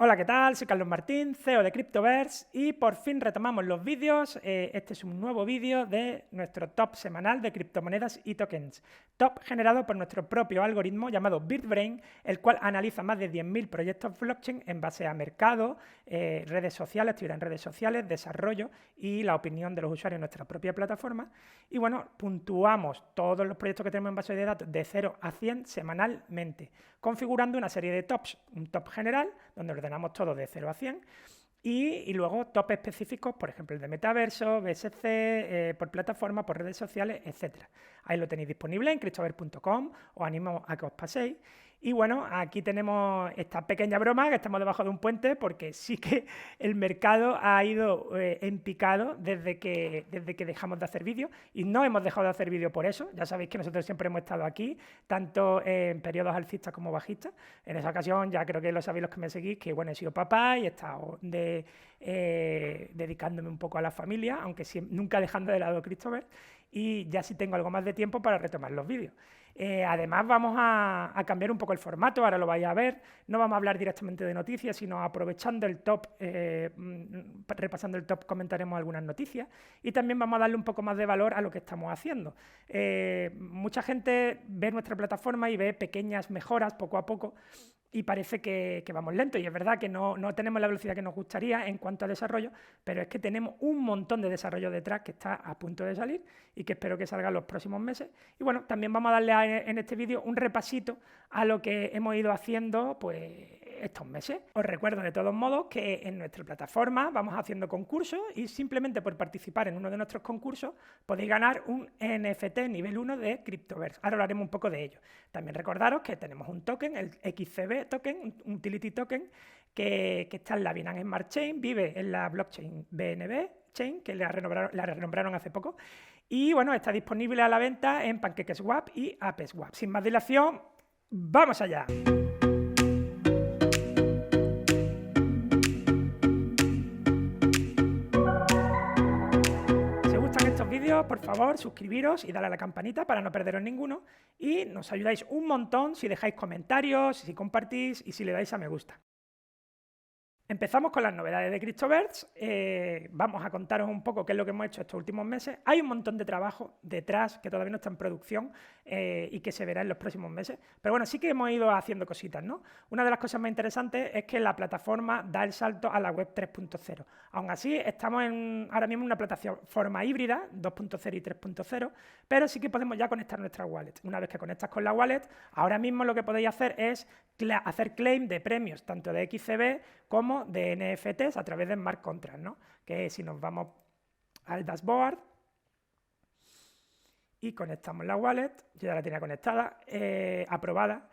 Hola, ¿qué tal? Soy Carlos Martín, CEO de Cryptoverse y por fin retomamos los vídeos. Este es un nuevo vídeo de nuestro top semanal de criptomonedas y tokens. Top generado por nuestro propio algoritmo llamado BirdBrain, el cual analiza más de 10.000 proyectos blockchain en base a mercado, redes sociales, actividad en redes sociales, desarrollo y la opinión de los usuarios en nuestra propia plataforma. Y bueno, puntuamos todos los proyectos que tenemos en base de datos de 0 a 100 semanalmente, configurando una serie de tops, un top general, donde ordenamos todo de 0 a 100, y luego top específicos, por ejemplo, el de metaverso, BSC, por plataforma, por redes sociales, etc. Ahí lo tenéis disponible en cryptoverse.com, os animo a que os paséis. Y bueno, aquí tenemos esta pequeña broma, que estamos debajo de un puente, porque sí que el mercado ha ido en picado desde que dejamos de hacer vídeos, y no hemos dejado de hacer vídeos por eso. Ya sabéis que nosotros siempre hemos estado aquí, tanto en periodos alcistas como bajistas. En esa ocasión, ya creo que lo sabéis los que me seguís, que bueno, he sido papá y he estado dedicándome un poco a la familia, aunque nunca dejando de lado Cryptoverse, y ya sí tengo algo más de tiempo para retomar los vídeos. Además vamos a cambiar un poco el formato, ahora lo vais a ver, no vamos a hablar directamente de noticias, sino aprovechando el top, repasando el top comentaremos algunas noticias y también vamos a darle un poco más de valor a lo que estamos haciendo. Mucha gente ve nuestra plataforma y ve pequeñas mejoras poco a poco y parece que vamos lento, y es verdad que no tenemos la velocidad que nos gustaría en cuanto a desarrollo, pero es que tenemos un montón de desarrollo detrás que está a punto de salir y que espero que salga en los próximos meses. Y bueno, también vamos a darle en este vídeo un repasito a lo que hemos ido haciendo pues estos meses. Os recuerdo de todos modos que en nuestra plataforma vamos haciendo concursos y simplemente por participar en uno de nuestros concursos podéis ganar un NFT nivel 1 de Cryptoverse. Ahora hablaremos un poco de ello. También recordaros que tenemos un token, el XCB token, un utility token, que está en la Binance Smart Chain, vive en la blockchain BNB Chain, que la renombraron hace poco, y bueno, está disponible a la venta en PancakeSwap y AppSwap. Sin más dilación, ¡vamos allá! Si os gustan estos vídeos, por favor, suscribiros y darle a la campanita para no perderos ninguno, y nos ayudáis un montón si dejáis comentarios, si compartís y si le dais a me gusta. Empezamos con las novedades de Cryptoverse. Vamos a contaros un poco qué es lo que hemos hecho estos últimos meses. Hay un montón de trabajo detrás que todavía no está en producción y que se verá en los próximos meses. Pero bueno, sí que hemos ido haciendo cositas, ¿no? Una de las cosas más interesantes es que la plataforma da el salto a la web 3.0. Aún así, estamos ahora mismo en una plataforma híbrida, 2.0 y 3.0, pero sí que podemos ya conectar nuestra wallet. Una vez que conectas con la wallet, ahora mismo lo que podéis hacer es hacer claim de premios, tanto de XCB como de NFTs a través de smart contracts, ¿no? Que si nos vamos al dashboard y conectamos la wallet, yo ya la tenía conectada, aprobada,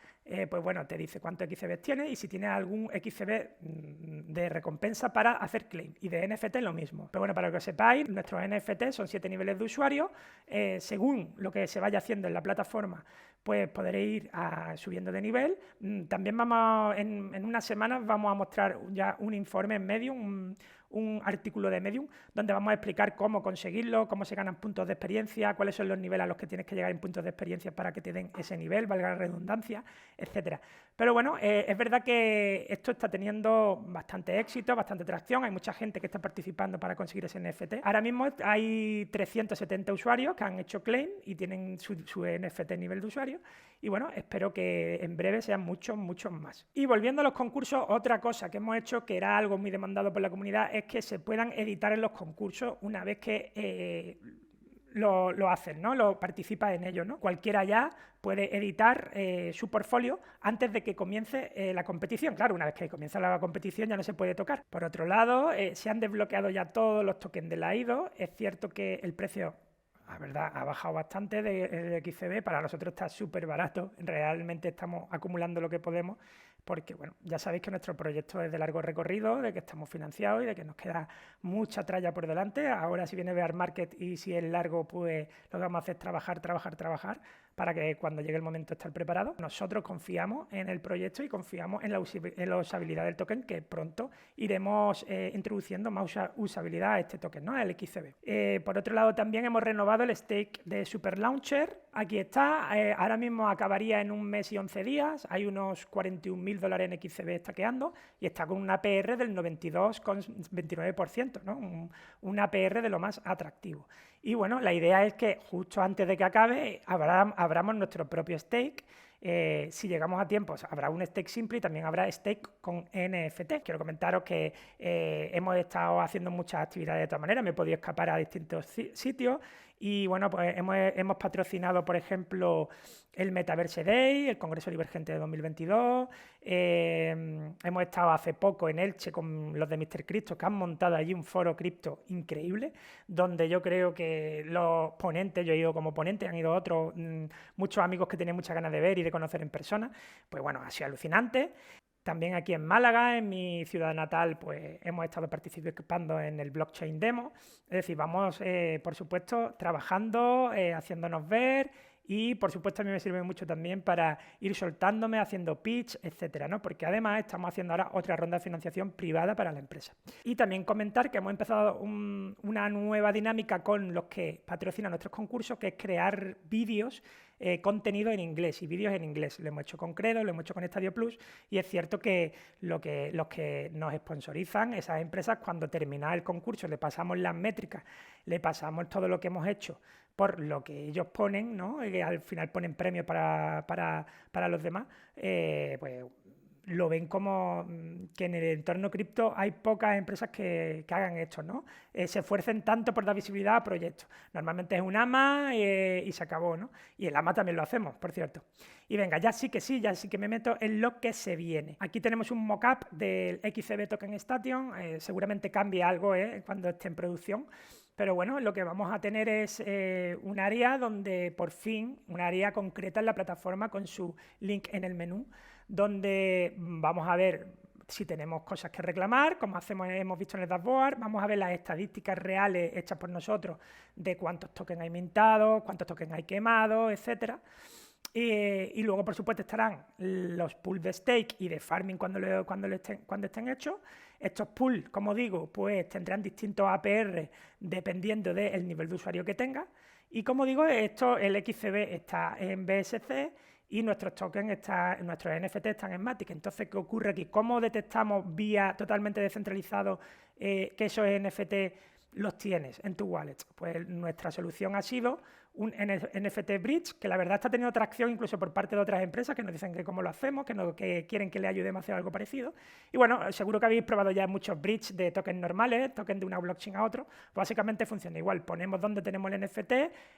pues bueno, te dice cuántos XCB tienes y si tienes algún XCB de recompensa para hacer claim, y de NFT lo mismo. Pero bueno, para que lo sepáis, nuestros NFT son 7 niveles de usuario. Según lo que se vaya haciendo en la plataforma, pues podréis ir subiendo de nivel. También en unas semanas vamos a mostrar ya un informe en Medium, un artículo de Medium, donde vamos a explicar cómo conseguirlo, cómo se ganan puntos de experiencia, cuáles son los niveles a los que tienes que llegar en puntos de experiencia para que te den ese nivel, valga la redundancia, etcétera. Pero bueno, es verdad que esto está teniendo bastante éxito, bastante tracción, hay mucha gente que está participando para conseguir ese NFT. Ahora mismo hay 370 usuarios que han hecho claim y tienen su NFT nivel de usuario, y bueno, espero que en breve sean muchos más. Y volviendo a los concursos, otra cosa que hemos hecho, que era algo muy demandado por la comunidad, es que se puedan editar en los concursos una vez que lo hacen, ¿no? Lo participa en ello, ¿no? Cualquiera ya puede editar su portfolio antes de que comience la competición. Claro, una vez que comienza la competición ya no se puede tocar. Por otro lado, se han desbloqueado ya todos los tokens de la IDO. Es cierto que el precio, la verdad, ha bajado bastante de XCB. Para nosotros está súper barato. Realmente estamos acumulando lo que podemos porque, bueno, ya sabéis que nuestro proyecto es de largo recorrido, de que estamos financiados y de que nos queda mucha tralla por delante. Ahora, si viene bear market y si es largo, pues lo que vamos a hacer es trabajar para que cuando llegue el momento estar preparado. Nosotros confiamos en el proyecto y confiamos en la usabilidad del token, que pronto iremos introduciendo más usabilidad a este token, ¿no? El XCB. Por otro lado, también hemos renovado el stake de Super Launcher. Aquí está, ahora mismo acabaría en 1 mes y 11 días, hay unos $41.000 en XCB estaqueando y está con una APR del 92,29%, ¿no? Un APR de lo más atractivo. Y bueno, la idea es que justo antes de que acabe abramos nuestro propio stake. Si llegamos a tiempo, habrá un stake simple y también habrá stake con NFT. Quiero comentaros que hemos estado haciendo muchas actividades de todas maneras, me he podido escapar a distintos sitios y bueno, pues hemos patrocinado, por ejemplo, el Metaverse Day, el Congreso Divergente de 2022, hemos estado hace poco en Elche con los de Mr. Crypto, que han montado allí un foro cripto increíble, donde yo creo que los ponentes, yo he ido como ponente, han ido otros, muchos amigos que tenía muchas ganas de ver y de conocer en persona, pues bueno, ha sido alucinante. También aquí en Málaga, en mi ciudad natal, pues hemos estado participando en el Blockchain Demo. Es decir, vamos, por supuesto, trabajando, haciéndonos ver y, por supuesto, a mí me sirve mucho también para ir soltándome, haciendo pitch, etcétera, ¿no? Porque además estamos haciendo ahora otra ronda de financiación privada para la empresa. Y también comentar que hemos empezado una nueva dinámica con los que patrocinan nuestros concursos, que es crear vídeos, contenido en inglés y vídeos en inglés. Lo hemos hecho con Credo, lo hemos hecho con Stadio Plus y es cierto que los que nos sponsorizan, esas empresas, cuando termina el concurso le pasamos las métricas, le pasamos todo lo que hemos hecho por lo que ellos ponen, ¿no? Y que al final ponen premios para los demás, pues lo ven como que en el entorno cripto hay pocas empresas que hagan esto, ¿no? Se esfuercen tanto por dar visibilidad a proyectos. Normalmente es un AMA y se acabó, ¿no? Y el AMA también lo hacemos, por cierto. Y venga, ya sí que me meto en lo que se viene. Aquí tenemos un mockup del XCB Token Station, seguramente cambie algo cuando esté en producción. Pero bueno, lo que vamos a tener es un área donde por fin, un área concreta en la plataforma con su link en el menú, donde vamos a ver si tenemos cosas que reclamar, como hemos visto en el dashboard, vamos a ver las estadísticas reales hechas por nosotros de cuántos tokens hay mintados, cuántos tokens hay quemados, etcétera. Y luego, por supuesto, estarán los pools de stake y de farming cuando estén hechos. Estos pools, como digo, pues tendrán distintos APR dependiendo del nivel de usuario que tenga. Y como digo, el XCB está en BSC y nuestros tokens nuestros NFT están en Matic. Entonces, ¿qué ocurre aquí? ¿Cómo detectamos vía totalmente descentralizado que esos NFT los tienes en tu wallet? Pues nuestra solución ha sido un NFT Bridge, que la verdad está teniendo tracción incluso por parte de otras empresas que nos dicen que cómo lo hacemos, que quieren que le ayudemos a hacer algo parecido. Y bueno, seguro que habéis probado ya muchos bridges de tokens normales, tokens de una blockchain a otro. Básicamente funciona igual. Ponemos dónde tenemos el NFT,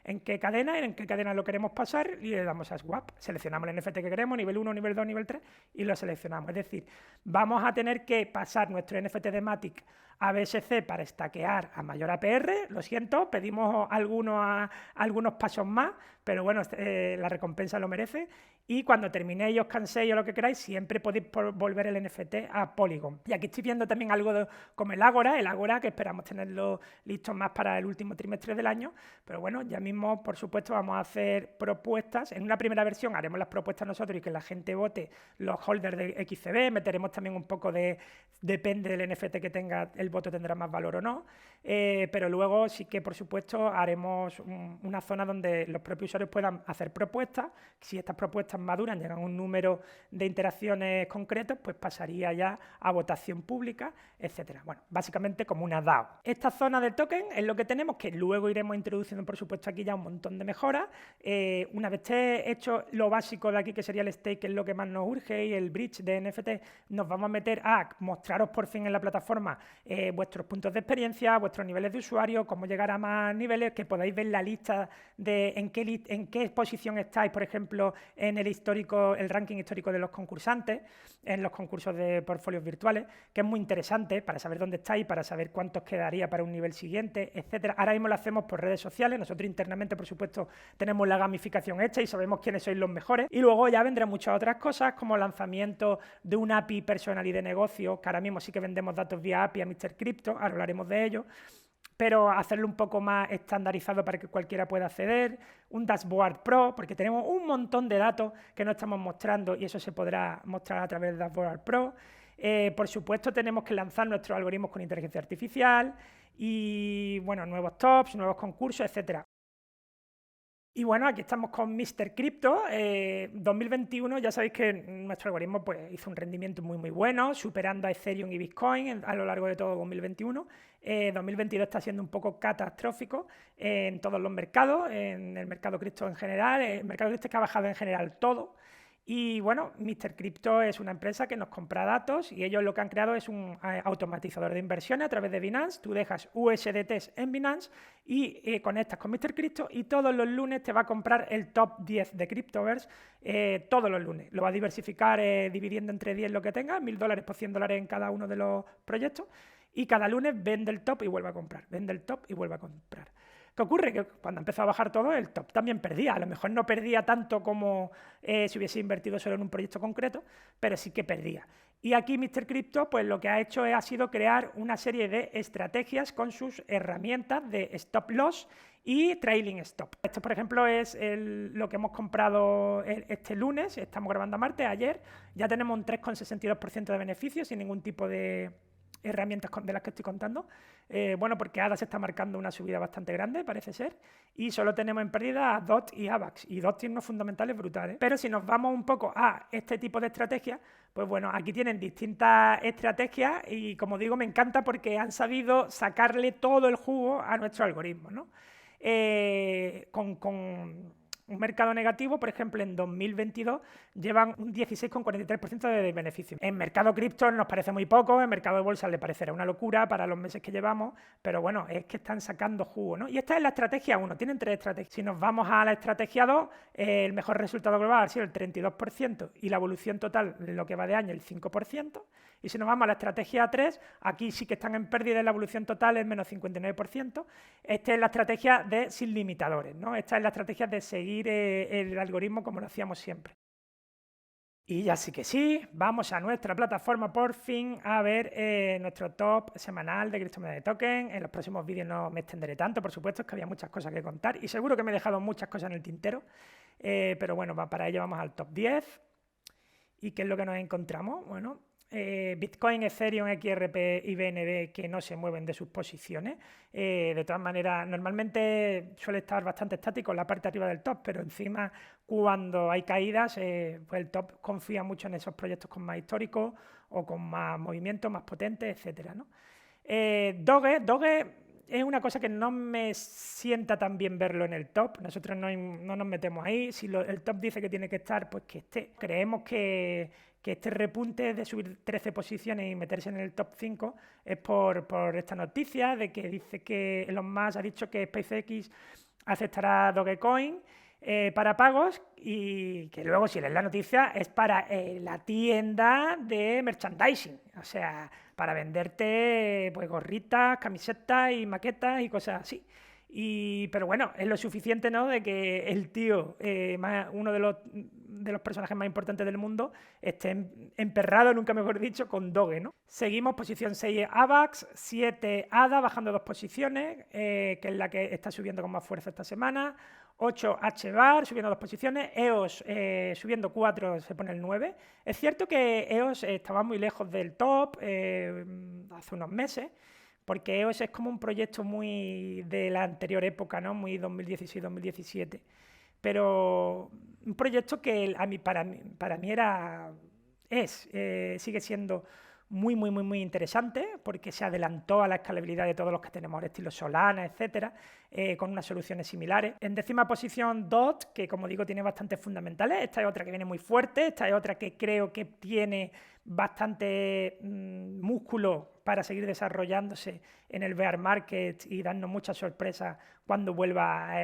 en qué cadena lo queremos pasar y le damos a swap. Seleccionamos el NFT que queremos, nivel 1, nivel 2, nivel 3 y lo seleccionamos. Es decir, vamos a tener que pasar nuestro NFT de Matic a BSC para stackear a mayor APR. Lo siento, pedimos algunos pasos más, pero bueno, la recompensa lo merece. Y cuando terminéis, os canséis o lo que queráis, siempre podéis volver el NFT a Polygon. Y aquí estoy viendo también algo como el Ágora, que esperamos tenerlo listo más para el último trimestre del año. Pero bueno, ya mismo, por supuesto, vamos a hacer propuestas. En una primera versión haremos las propuestas nosotros y que la gente vote los holders de XCB. Meteremos también un poco depende del NFT que tenga, el voto tendrá más valor o no. Pero luego sí que, por supuesto, haremos una zona donde los propios usuarios puedan hacer propuestas. Si estas propuestas maduran, llegan a un número de interacciones concretos, pues pasaría ya a votación pública, etcétera. Bueno, básicamente como una DAO. Esta zona del token es lo que tenemos, que luego iremos introduciendo, por supuesto, aquí ya un montón de mejoras. Una vez esté hecho lo básico de aquí, que sería el stake, que es lo que más nos urge, y el bridge de NFT, nos vamos a meter a mostraros por fin en la plataforma vuestros puntos de experiencia, vuestros niveles de usuario, cómo llegar a más niveles, que podáis ver la lista de en qué posición estáis, por ejemplo, en el ranking histórico de los concursantes, en los concursos de portfolios virtuales, que es muy interesante para saber dónde estáis, para saber cuántos quedaría para un nivel siguiente, etcétera. Ahora mismo lo hacemos por redes sociales, nosotros internamente, por supuesto, tenemos la gamificación hecha y sabemos quiénes sois los mejores, y luego ya vendrán muchas otras cosas, como lanzamiento de una API personal y de negocio, que ahora mismo sí que vendemos datos vía API a Mr. Crypto, ahora hablaremos de ello. pero hacerlo un poco más estandarizado para que cualquiera pueda acceder, un dashboard pro, porque tenemos un montón de datos que no estamos mostrando y eso se podrá mostrar a través del dashboard pro. Por supuesto, tenemos que lanzar nuestros algoritmos con inteligencia artificial y, bueno, nuevos tops, nuevos concursos, etcétera. Y bueno, aquí estamos con Mr. Crypto. 2021, ya sabéis que nuestro algoritmo pues, hizo un rendimiento muy bueno, superando a Ethereum y Bitcoin a lo largo de todo 2021. 2022 está siendo un poco catastrófico en todos los mercados, en el mercado cripto en general. El mercado cripto que ha bajado en general todo. Y bueno, Mr. Crypto es una empresa que nos compra datos y ellos lo que han creado es un automatizador de inversiones a través de Binance. Tú dejas USDTs en Binance y conectas con Mr. Crypto y todos los lunes te va a comprar el top 10 de Cryptoverse todos los lunes. Lo va a diversificar dividiendo entre 10 lo que tenga, $1000 por $100 en cada uno de los proyectos y cada lunes vende el top y vuelve a comprar, vende el top y vuelve a comprar. ¿Qué ocurre? Que cuando empezó a bajar todo, el top también perdía. A lo mejor no perdía tanto como si hubiese invertido solo en un proyecto concreto, pero sí que perdía. Y aquí Mr. Crypto pues, lo que ha hecho ha sido crear una serie de estrategias con sus herramientas de stop loss y trailing stop. Esto, por ejemplo, es lo que hemos comprado este lunes. Estamos grabando a martes, ayer. Ya tenemos un 3,62% de beneficio sin ningún tipo de herramientas de las que estoy contando. Bueno, porque ADA se está marcando una subida bastante grande, parece ser, y solo tenemos en pérdida a DOT y AVAX, y DOT tiene unos fundamentales brutales. Pero si nos vamos un poco a este tipo de estrategias, pues bueno, aquí tienen distintas estrategias y como digo, me encanta porque han sabido sacarle todo el jugo a nuestro algoritmo, ¿no? Con un mercado negativo, por ejemplo, en 2022 llevan un 16,43% de beneficio. En mercado cripto nos parece muy poco, en mercado de bolsa le parecerá una locura para los meses que llevamos, pero bueno, es que están sacando jugo, ¿no? Y esta es la estrategia 1, tienen 3 estrategias. Si nos vamos a la estrategia 2, el mejor resultado global ha sido el 32% y la evolución total en lo que va de año el 5%. Y si nos vamos a la estrategia 3, aquí sí que están en pérdida y la evolución total es menos 59%. Esta es la estrategia de sin limitadores, ¿no? Esta es la estrategia de seguir el algoritmo como lo hacíamos siempre. Y ya sí que sí, vamos a nuestra plataforma por fin a ver nuestro top semanal de criptomonedas de token. En los próximos vídeos no me extenderé tanto, por supuesto, es que había muchas cosas que contar y seguro que me he dejado muchas cosas en el tintero. Pero bueno, para ello vamos al top 10. ¿Y qué es lo que nos encontramos? Bueno, Bitcoin, Ethereum, XRP y BNB que no se mueven de sus posiciones. De todas maneras, normalmente suele estar bastante estático en la parte de arriba del top, pero encima cuando hay caídas, pues el top confía mucho en esos proyectos con más históricos o con más movimiento, más potentes, etcétera, ¿no? Doge es una cosa que no me sienta tan bien verlo en el top. Nosotros no nos metemos ahí. Si el top dice que tiene que estar, pues que esté. Creemos que este repunte de subir 13 posiciones y meterse en el top 5 es por esta noticia de que dice que Elon Musk ha dicho que SpaceX aceptará Dogecoin para pagos y que luego, si lees la noticia, es para la tienda de merchandising. O sea, para venderte pues gorritas, camisetas y maquetas y cosas así. Pero bueno, es lo suficiente, ¿no?, de que el tío, uno de los personajes más importantes del mundo, esté emperrado, nunca mejor dicho, con Doge, ¿no? Seguimos, posición 6 AVAX, 7 ADA, bajando 2 posiciones, que es la que está subiendo con más fuerza esta semana. 8 HBAR, subiendo 2 posiciones. EOS subiendo 4, se pone el 9. Es cierto que EOS estaba muy lejos del top hace unos meses, porque EOS es como un proyecto muy de la anterior época, ¿no? Muy 2016-2017. Pero un proyecto que para mí sigue siendo muy interesante, porque se adelantó a la escalabilidad de todos los que tenemos ahora, estilo Solana, etcétera, con unas soluciones similares. En 10ª posición DOT, que como digo tiene bastantes fundamentales. Esta es otra que viene muy fuerte, esta es otra que creo que tiene bastante músculo para seguir desarrollándose en el bear market y darnos muchas sorpresas cuando volvamos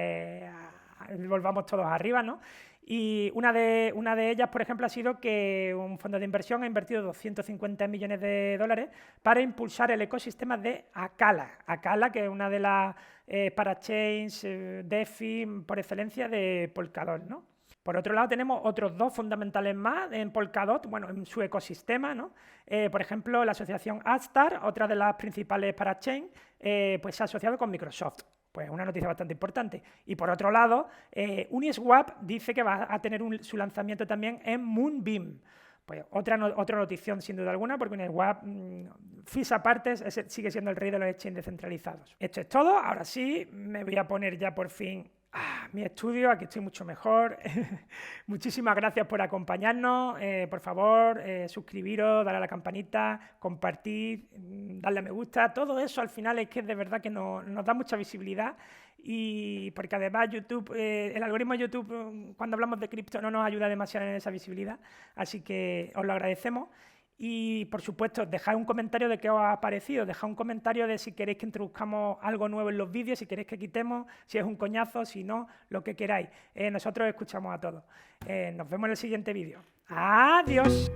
todos arriba, ¿no? Y una de ellas, por ejemplo, ha sido que un fondo de inversión ha invertido 250 millones de dólares para impulsar el ecosistema de Acala. Acala, que es una de las parachains DeFi por excelencia de Polkadot, ¿no? Por otro lado, tenemos otros dos fundamentales más en Polkadot, bueno, en su ecosistema, ¿no? Por ejemplo, la asociación Astar, otra de las principales parachain, pues se ha asociado con Microsoft. Pues una noticia bastante importante. Y por otro lado, Uniswap dice que va a tener su lanzamiento también en Moonbeam. Pues otra notición sin duda alguna, porque Uniswap, fees aparte, sigue siendo el rey de los exchanges descentralizados. Esto es todo. Ahora sí, me voy a poner ya por fin mi estudio, aquí estoy mucho mejor. Muchísimas gracias por acompañarnos. Por favor, suscribiros, darle a la campanita, compartir, darle a me gusta. Todo eso al final es que de verdad que nos da mucha visibilidad, y porque además YouTube, el algoritmo de YouTube, cuando hablamos de cripto, no nos ayuda demasiado en esa visibilidad. Así que os lo agradecemos. Y, por supuesto, dejad un comentario de qué os ha parecido, dejad un comentario de si queréis que introduzcamos algo nuevo en los vídeos, si queréis que quitemos, si es un coñazo, si no, lo que queráis. Nosotros escuchamos a todos. Nos vemos en el siguiente vídeo. ¡Adiós!